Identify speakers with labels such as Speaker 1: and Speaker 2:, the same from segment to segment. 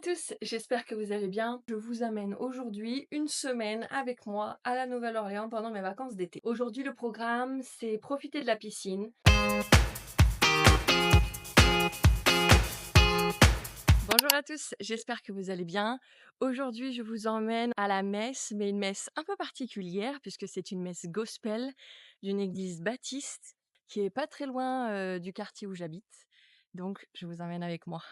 Speaker 1: tous, j'espère que vous allez bien. Je vous amène aujourd'hui une semaine avec moi à la Nouvelle-Orléans pendant mes vacances d'été. Aujourd'hui, le programme, c'est profiter de la piscine. Bonjour à tous, j'espère que vous allez bien. Aujourd'hui, je vous emmène à la messe, mais une messe un peu particulière puisque c'est une messe gospel d'une église baptiste qui est pas très loin du quartier où j'habite. Donc, je vous emmène avec moi.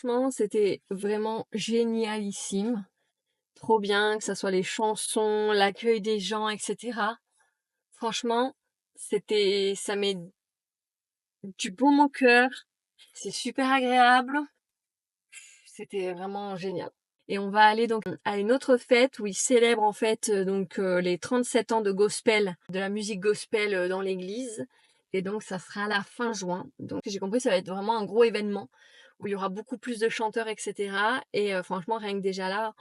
Speaker 1: Franchement, c'était vraiment génialissime. Trop bien, que ça soit les chansons, l'accueil des gens, etc. Franchement, ça met du baume au cœur. C'est super agréable. C'était vraiment génial. Et on va aller donc à une autre fête où ils célèbrent en fait les 37 ans de gospel, de la musique gospel dans l'église. Et donc ça sera à la fin juin. Donc j'ai compris ça va être vraiment un gros événement où il y aura beaucoup plus de chanteurs, etc. Et franchement, rien que déjà là,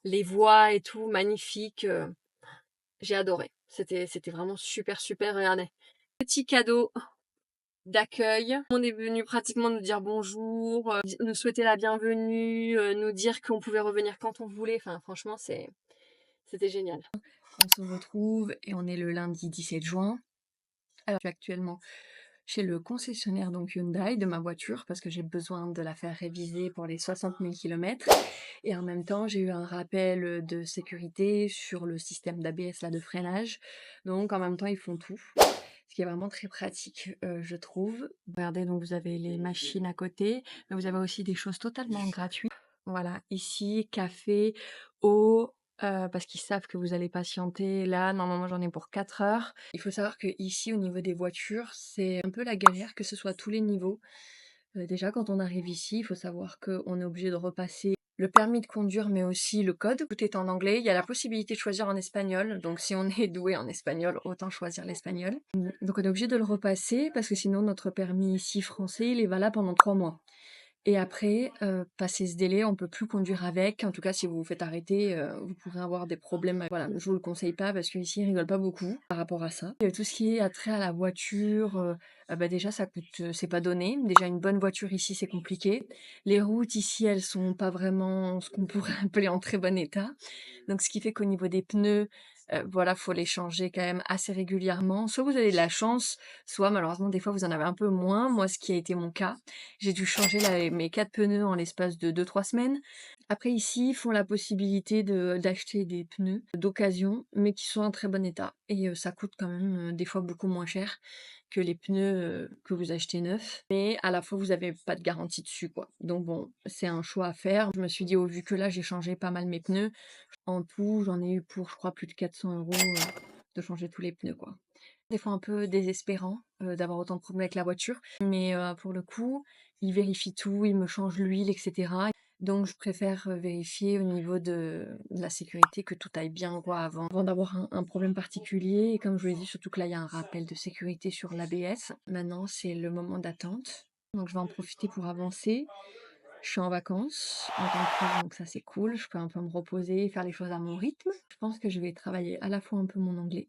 Speaker 1: les voix et tout, magnifique. J'ai adoré. C'était vraiment super, super. Regardez. Petit cadeau d'accueil. On est venu pratiquement nous dire bonjour, nous souhaiter la bienvenue, nous dire qu'on pouvait revenir quand on voulait. Enfin, franchement, c'était génial. On se retrouve et on est le lundi 17 juin. Alors, je suis actuellement chez le concessionnaire donc Hyundai de ma voiture parce que j'ai besoin de la faire réviser pour les 60 000 km. Et en même temps, j'ai eu un rappel de sécurité sur le système d'ABS là, de freinage. Donc, en même temps, ils font tout. Ce qui est vraiment très pratique, je trouve. Regardez, donc vous avez les machines à côté, mais vous avez aussi des choses totalement gratuites. Voilà, ici, café, eau, parce qu'ils savent que vous allez patienter. Là, normalement, j'en ai pour 4 heures. Il faut savoir que ici, au niveau des voitures, c'est un peu la galère, que ce soit à tous les niveaux. Déjà, quand on arrive ici, il faut savoir qu'on est obligé de repasser le permis de conduire, mais aussi le code. Tout est en anglais. Il y a la possibilité de choisir en espagnol. Donc, si on est doué en espagnol, autant choisir l'espagnol. Donc, on est obligé de le repasser parce que sinon, notre permis ici français, il est valable pendant 3 mois. Et après, passé ce délai, on peut plus conduire avec. En tout cas, si vous vous faites arrêter, vous pourrez avoir des problèmes. Voilà, je vous le conseille pas parce qu'ici, ils rigolent pas beaucoup par rapport à ça. Et tout ce qui est attrait à la voiture, déjà, ça coûte, c'est pas donné. Déjà, une bonne voiture ici, c'est compliqué. Les routes ici, elles sont pas vraiment ce qu'on pourrait appeler en très bon état. Donc, ce qui fait qu'au niveau des pneus, voilà, faut les changer quand même assez régulièrement. Soit vous avez de la chance, soit malheureusement, des fois, vous en avez un peu moins. Moi, ce qui a été mon cas, j'ai dû changer mes 4 pneus en l'espace de 2-3 semaines. Après, ici, ils font la possibilité d'acheter des pneus d'occasion, mais qui sont en très bon état. Et ça coûte quand même des fois beaucoup moins cher que les pneus que vous achetez neufs. Mais à la fois, vous n'avez pas de garantie dessus, quoi. Donc bon, c'est un choix à faire. Je me suis dit, au vu que là, j'ai changé pas mal mes pneus, en tout, j'en ai eu pour, je crois, plus de 400 € de changer tous les pneus, quoi. Des fois un peu désespérant d'avoir autant de problèmes avec la voiture, mais pour le coup, il vérifie tout, il me change l'huile, etc. Donc je préfère, vérifier au niveau de la sécurité que tout aille bien quoi avant d'avoir un problème particulier et comme je vous l'ai dit, surtout que là, il y a un rappel de sécurité sur l'ABS. Maintenant, c'est le moment d'attente, donc je vais en profiter pour avancer. Je suis en vacances en tant que prof, donc ça, c'est cool. Je peux un peu me reposer, faire les choses à mon rythme. Je pense que je vais travailler à la fois un peu mon anglais,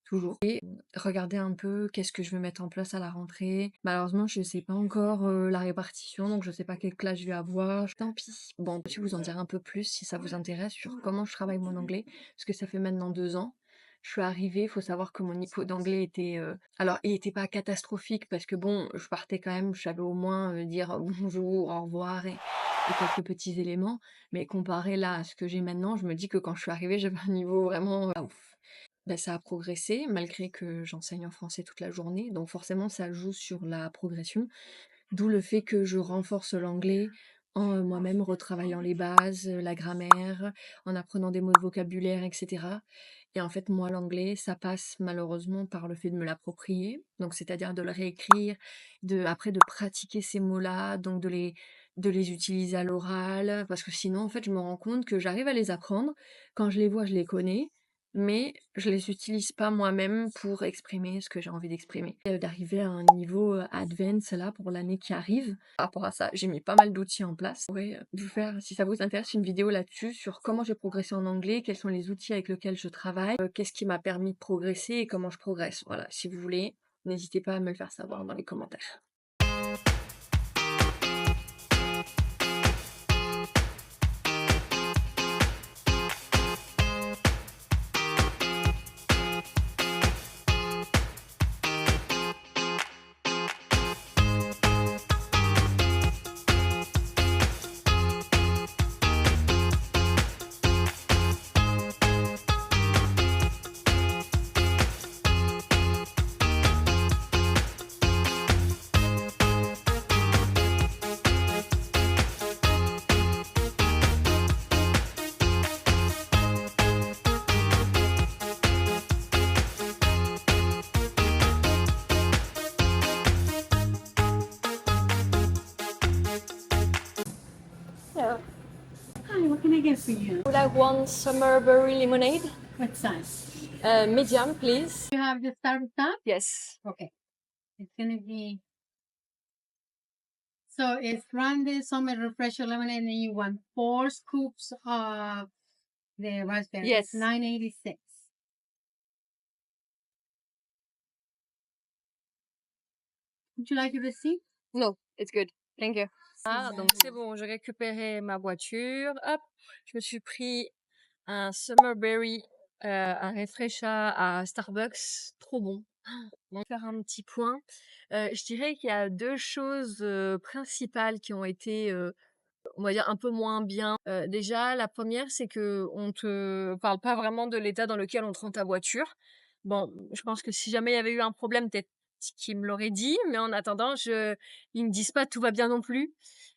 Speaker 1: toujours, et regarder un peu qu'est-ce que je vais mettre en place à la rentrée. Malheureusement, je sais pas encore, la répartition, donc je sais pas quelle classe je vais avoir. Tant pis. Bon, je vous en dirai un peu plus si ça vous intéresse sur comment je travaille mon anglais, parce que ça fait maintenant 2 ans. Je suis arrivée, il faut savoir que mon niveau d'anglais était, alors il était pas catastrophique parce que bon, je partais quand même, je savais au moins, dire bonjour, au revoir et quelques petits éléments, mais comparé là à ce que j'ai maintenant, je me dis que quand je suis arrivée, j'avais un niveau vraiment, pas ouf. Bah, ça a progressé malgré que j'enseigne en français toute la journée, donc forcément ça joue sur la progression. D'où le fait que je renforce l'anglais en, moi-même retravaillant les bases, la grammaire, en apprenant des mots de vocabulaire et cetera. Et en fait, moi, l'anglais, ça passe malheureusement par le fait de me l'approprier, donc c'est-à-dire de le réécrire, après de pratiquer ces mots-là, donc de les utiliser à l'oral, parce que sinon, en fait, je me rends compte que j'arrive à les apprendre. Quand je les vois, je les connais, mais je les utilise pas moi-même pour exprimer ce que j'ai envie d'exprimer. D'arriver à un niveau, advance là pour l'année qui arrive. Par rapport à ça, j'ai mis pas mal d'outils en place. Je pourrais, vous faire, si ça vous intéresse, une vidéo là-dessus sur comment j'ai progressé en anglais, quels sont les outils avec lesquels je travaille, qu'est-ce qui m'a permis de progresser et comment je progresse. Voilà, si vous voulez, n'hésitez pas à me le faire savoir dans les commentaires. Yeah.
Speaker 2: Hi, what can I get for you?
Speaker 1: Would I want summer berry lemonade?
Speaker 2: What size?
Speaker 1: Medium, please.
Speaker 2: You have the Starbucks cup?
Speaker 1: Yes.
Speaker 2: Okay. It's gonna be. So it's grande summer refresher lemonade, and you want 4 scoops of the raspberry.
Speaker 1: Yes.
Speaker 2: It's $9.86. Would you like a receipt?
Speaker 1: No, it's good. Thank you. Ah,
Speaker 2: C'est
Speaker 1: donc
Speaker 2: bon.
Speaker 1: c'est bon, j'ai récupéré ma voiture. Hop, je me suis pris un Summerberry, un refresher à Starbucks, trop bon. On va faire un petit point. Je dirais qu'il y a 2 choses, principales qui ont été, on va dire un peu moins bien. Déjà, la première, c'est que on te parle pas vraiment de l'état dans lequel on te rend ta voiture. Bon, je pense que si jamais il y avait eu un problème, peut-être qu'ils me l'auraient dit, mais en attendant, ils me disent pas tout va bien non plus.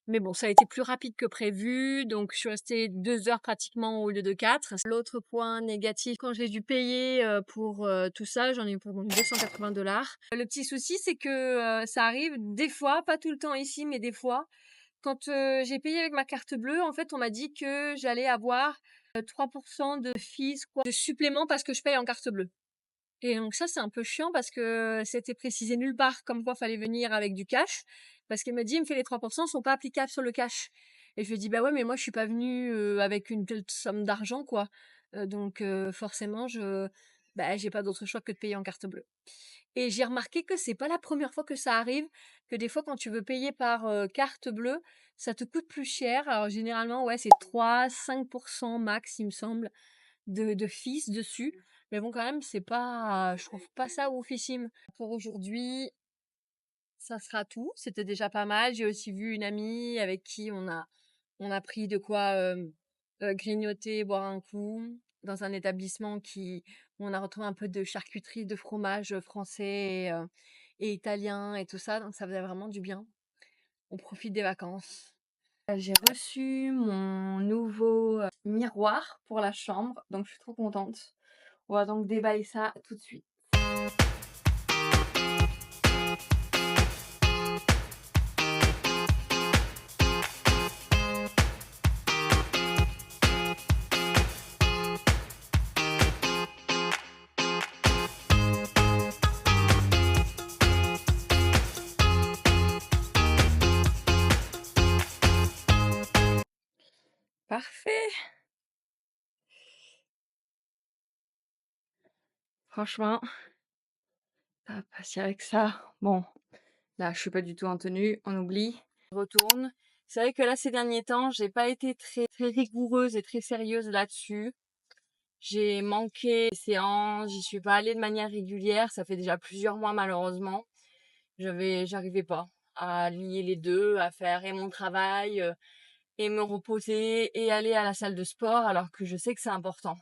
Speaker 1: Mais bon, ça a été plus rapide que prévu, donc je suis restée 2 heures pratiquement au lieu de 4. L'autre point négatif, quand j'ai dû payer pour tout ça, j'en ai eu pour $280. Le petit souci, c'est que ça arrive des fois, pas tout le temps ici, mais des fois, quand j'ai payé avec ma carte bleue, en fait, on m'a dit que j'allais avoir 3% de fees, quoi, de supplément parce que je paye en carte bleue. Et donc ça, c'est un peu chiant parce que c'était précisé nulle part comme quoi fallait venir avec du cash. Parce qu'elle me dit, il me fait les 3% sont pas applicables sur le cash. Et je lui dis, bah ouais, mais moi, je suis pas venue avec une telle somme d'argent, quoi. Donc forcément, j'ai pas d'autre choix que de payer en carte bleue. Et j'ai remarqué que c'est pas la première fois que ça arrive, que des fois quand tu veux payer par carte bleue, ça te coûte plus cher. Alors généralement, ouais, c'est 3-5% max, il me semble, de fees dessus. Mais bon, quand même, c'est pas, je trouve pas ça oufissime. Pour aujourd'hui, ça sera tout. C'était déjà pas mal. J'ai aussi vu une amie avec qui on a pris de quoi grignoter, boire un coup dans un établissement où on a retrouvé un peu de charcuterie, de fromage français et italien et tout ça. Donc ça faisait vraiment du bien. On profite des vacances. J'ai reçu mon nouveau miroir pour la chambre, donc je suis trop contente. On va donc déballer ça tout de suite. Parfait. Franchement, ça va passer avec ça. Bon, là, je suis pas du tout en tenue, on oublie. Je retourne. C'est vrai que là, ces derniers temps, j'ai pas été très, très rigoureuse et très sérieuse là-dessus. J'ai manqué des séances, j'y suis pas allée de manière régulière. Ça fait déjà plusieurs mois, malheureusement. J'arrivais pas à lier les deux, à faire et mon travail, et me reposer et aller à la salle de sport, alors que je sais que c'est important.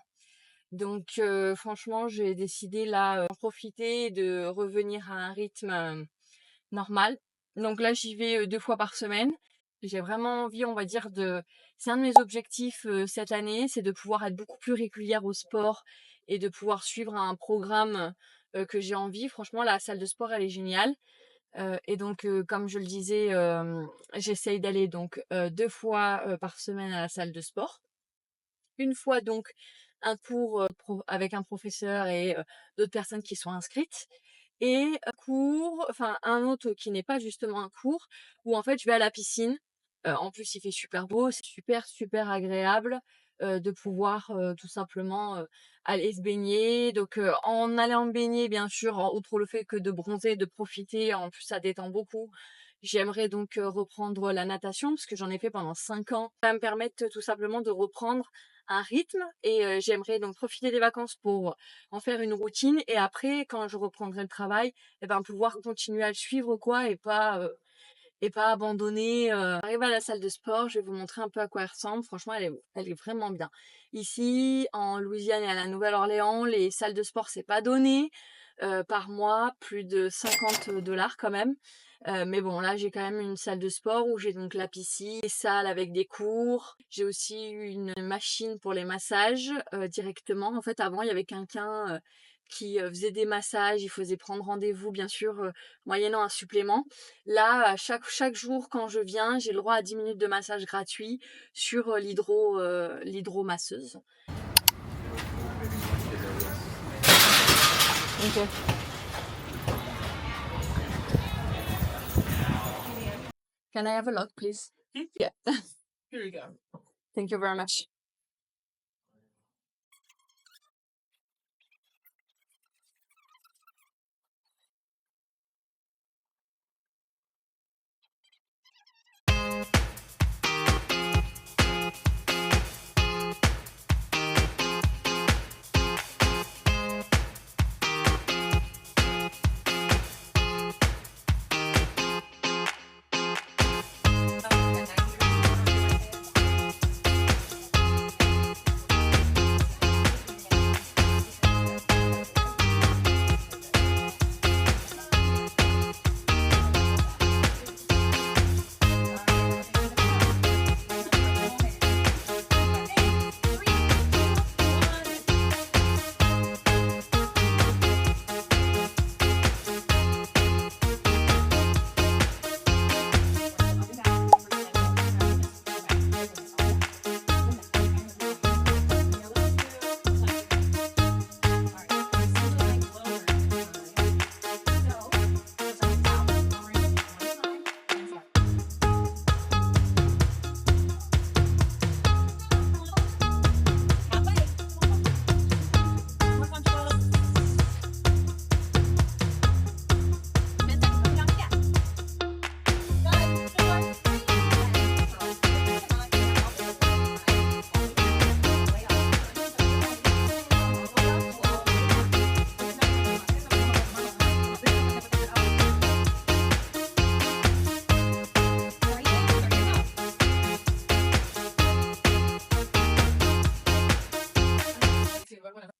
Speaker 1: Donc franchement, j'ai décidé là, d'en profiter et de revenir à un rythme, normal. Donc là, j'y vais, 2 fois par semaine. J'ai vraiment envie, on va dire c'est un de mes objectifs, cette année, c'est de pouvoir être beaucoup plus régulière au sport et de pouvoir suivre un programme, que j'ai envie. Franchement, la salle de sport, elle est géniale, et donc comme je le disais, j'essaye d'aller donc, 2 fois, par semaine à la salle de sport. Une fois donc un cours, avec un professeur et d'autres personnes qui sont inscrites, et un cours, enfin un autre qui n'est pas justement un cours, où en fait je vais à la piscine. En plus il fait super beau, c'est super, super agréable, de pouvoir, tout simplement, aller se baigner. Donc en allant me baigner, bien sûr, outre le fait que de bronzer, de profiter, en plus ça détend beaucoup. J'aimerais donc, reprendre la natation parce que j'en ai fait pendant 5 ans. Ça va me permettre, tout simplement de reprendre un rythme, et j'aimerais donc profiter des vacances pour en faire une routine, et après quand je reprendrai le travail, et ben pouvoir continuer à le suivre quoi, et pas abandonner. J'arrive à la salle de sport, je vais vous montrer un peu à quoi elle ressemble. Franchement, elle est vraiment bien. Ici, en Louisiane et à la Nouvelle-Orléans, les salles de sport, c'est pas donné. Par mois, plus de 50 $ quand même. Mais bon, là, j'ai quand même une salle de sport où j'ai donc la piscine, des salles avec des cours. J'ai aussi une machine pour les massages, directement. En fait, avant, il y avait quelqu'un, qui faisait des massages. Il faisait prendre rendez-vous, bien sûr, moyennant un supplément. Là, à chaque jour, quand je viens, j'ai le droit à 10 minutes de massage gratuit sur, l'hydromasseuse. OK. Can I have a look, please? Yeah.
Speaker 3: Here you go.
Speaker 1: Thank you very much.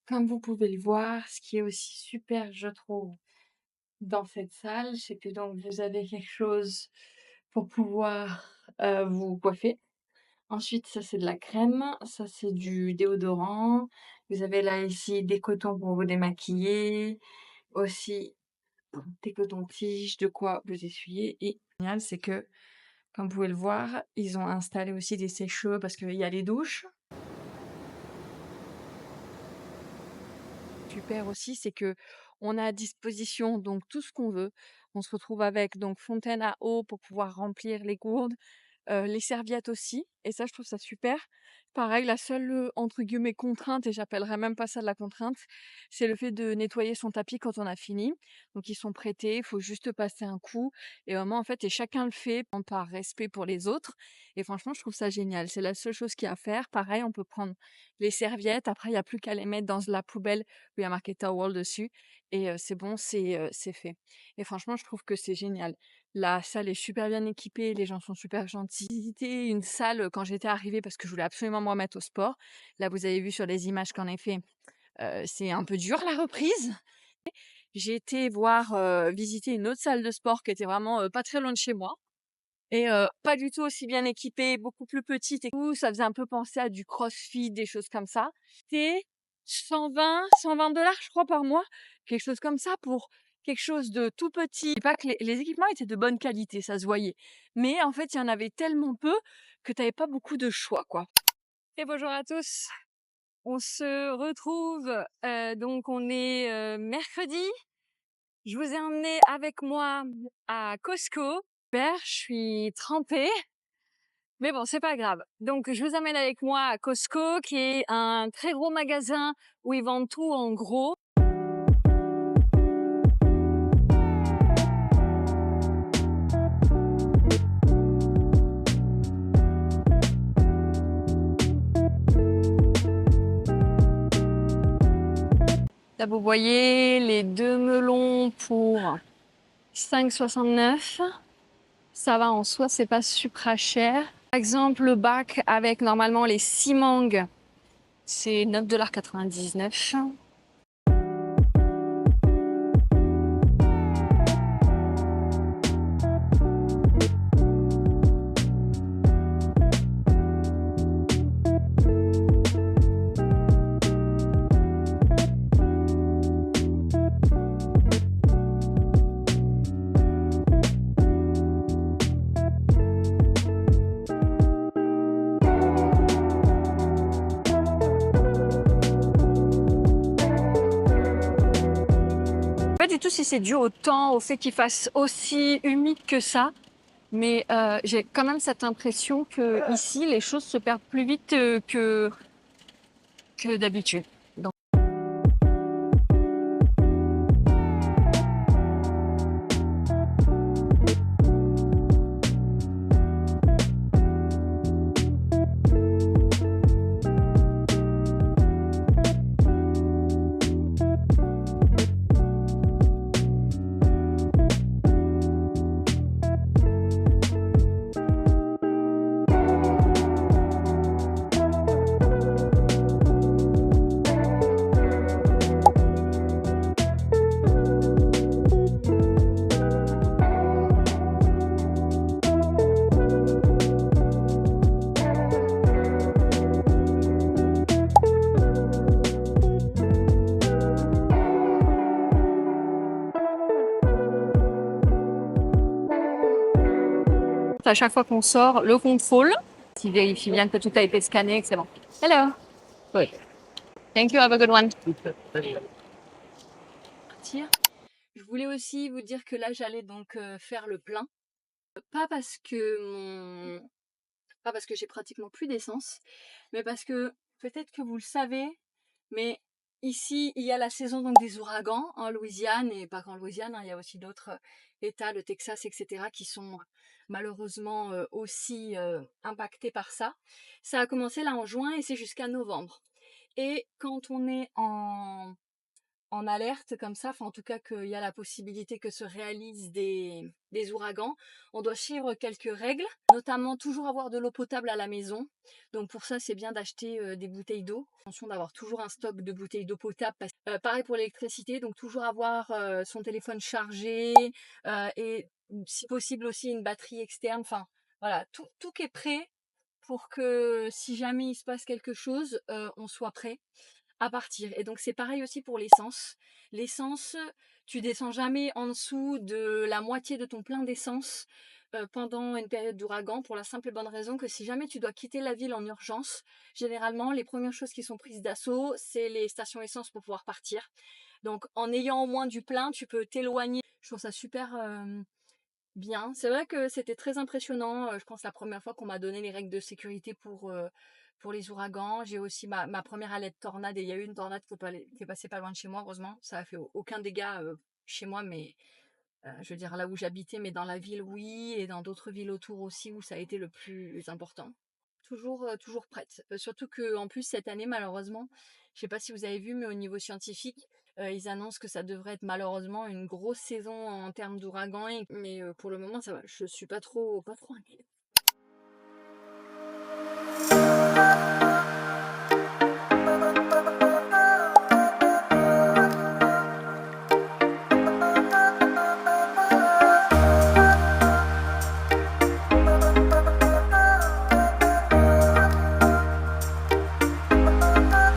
Speaker 1: Comme vous pouvez le voir, ce qui est aussi super, je trouve, dans cette salle, c'est que donc vous avez quelque chose pour pouvoir, vous coiffer. Ensuite, ça c'est de la crème, ça c'est du déodorant. Vous avez là ici des cotons pour vous démaquiller, aussi des cotons-tiges, de quoi vous essuyer. Et le génial, c'est que, comme vous pouvez le voir, ils ont installé aussi des sèche-cheveux parce qu'il y a les douches. Super aussi, c'est que on a à disposition donc tout ce qu'on veut. On se retrouve avec donc fontaine à eau pour pouvoir remplir les gourdes, les serviettes aussi et ça je trouve ça super. Pareil, la seule, entre guillemets «contrainte» et j'appellerais même pas ça de la contrainte, c'est le fait de nettoyer son tapis quand on a fini. Donc ils sont prêtés, il faut juste passer un coup et vraiment en fait et chacun le fait par respect pour les autres et franchement je trouve ça génial. C'est la seule chose qu'il y a à faire. Pareil, on peut prendre les serviettes, après il y a plus qu'à les mettre dans la poubelle où il y a marqué towel dessus et c'est bon, c'est fait et franchement je trouve que c'est génial. La salle est super bien équipée, les gens sont super gentils. J'ai visité une salle, quand j'étais arrivée parce que je voulais absolument me remettre au sport. Là, vous avez vu sur les images qu'en effet, c'est un peu dur la reprise. J'ai été voir, visiter une autre salle de sport qui était vraiment, pas très loin de chez moi et pas du tout aussi bien équipée, beaucoup plus petite et tout. Ça faisait un peu penser à du CrossFit, des choses comme ça. C'était 120 je crois par mois, quelque chose comme ça pour quelque chose de tout petit. Je dis pas que les équipements étaient de bonne qualité, ça se voyait. Mais en fait, il y en avait tellement peu que tu avais pas beaucoup de choix, quoi. Et bonjour à tous. On se retrouve, donc on est, mercredi. Je vous ai emmené avec moi à Costco. Super, je suis trempée, mais bon, c'est pas grave. Donc, je vous amène avec moi à Costco, qui est un très gros magasin où ils vendent tout en gros. Là, vous voyez les deux melons pour 5,69. Ça va en soi, c'est pas super cher. Par exemple, le bac avec normalement les 6 mangues, c'est 9,99 $. Pas du tout si c'est dû au temps, au fait qu'il fasse aussi humide que ça, mais j'ai quand même cette impression que ici les choses se perdent plus vite que d'habitude. Donc, à chaque fois qu'on sort, le contrôle, qui vérifie bien que tout a été scanné, que c'est bon. Hello. Good. Thank you. Have a good one. Partir. Je voulais aussi vous dire que là, j'allais donc faire le plein. Pas parce que pas parce que j'ai pratiquement plus d'essence, mais parce que peut-être que vous le savez, mais ici il y a la saison donc des ouragans en Louisiane et pas qu'en Louisiane, hein, il y a aussi d'autres États, le Texas, etc., qui sont malheureusement aussi impactés par ça. Ça a commencé là en juin et c'est jusqu'à novembre. Et quand on est en alerte comme ça, enfin en tout cas qu'il y a la possibilité que se réalisent des ouragans, on doit suivre quelques règles, notamment toujours avoir de l'eau potable à la maison. Donc pour ça, c'est bien d'acheter des bouteilles d'eau. Attention d'avoir toujours un stock de bouteilles d'eau potable. Pareil pour l'électricité, donc toujours avoir son téléphone chargé et si possible aussi une batterie externe. Enfin voilà, tout qui est prêt pour que si jamais il se passe quelque chose, on soit prêt à partir. Et donc c'est pareil aussi pour l'essence. L'essence, tu descends jamais en dessous de la moitié de ton plein d'essence pendant une période d'ouragan pour la simple et bonne raison que si jamais tu dois quitter la ville en urgence, généralement les premières choses qui sont prises d'assaut, c'est les stations essence pour pouvoir partir. Donc en ayant au moins du plein, tu peux t'éloigner. Je trouve ça super bien. C'est vrai que c'était très impressionnant. Je pense la première fois qu'on m'a donné les règles de sécurité pour les ouragans. J'ai aussi ma première alerte tornade et il y a eu une tornade qui est passée pas loin de chez moi, heureusement. Ça a fait aucun dégât chez moi, mais je veux dire là où j'habitais, mais dans la ville, oui, et dans d'autres villes autour aussi où ça a été le plus important. Toujours prête. Surtout que en plus cette année, malheureusement, je sais pas si vous avez vu, mais au niveau scientifique, ils annoncent que ça devrait être malheureusement une grosse saison en termes d'ouragans, mais pour le moment ça va. Je suis pas trop inquiète.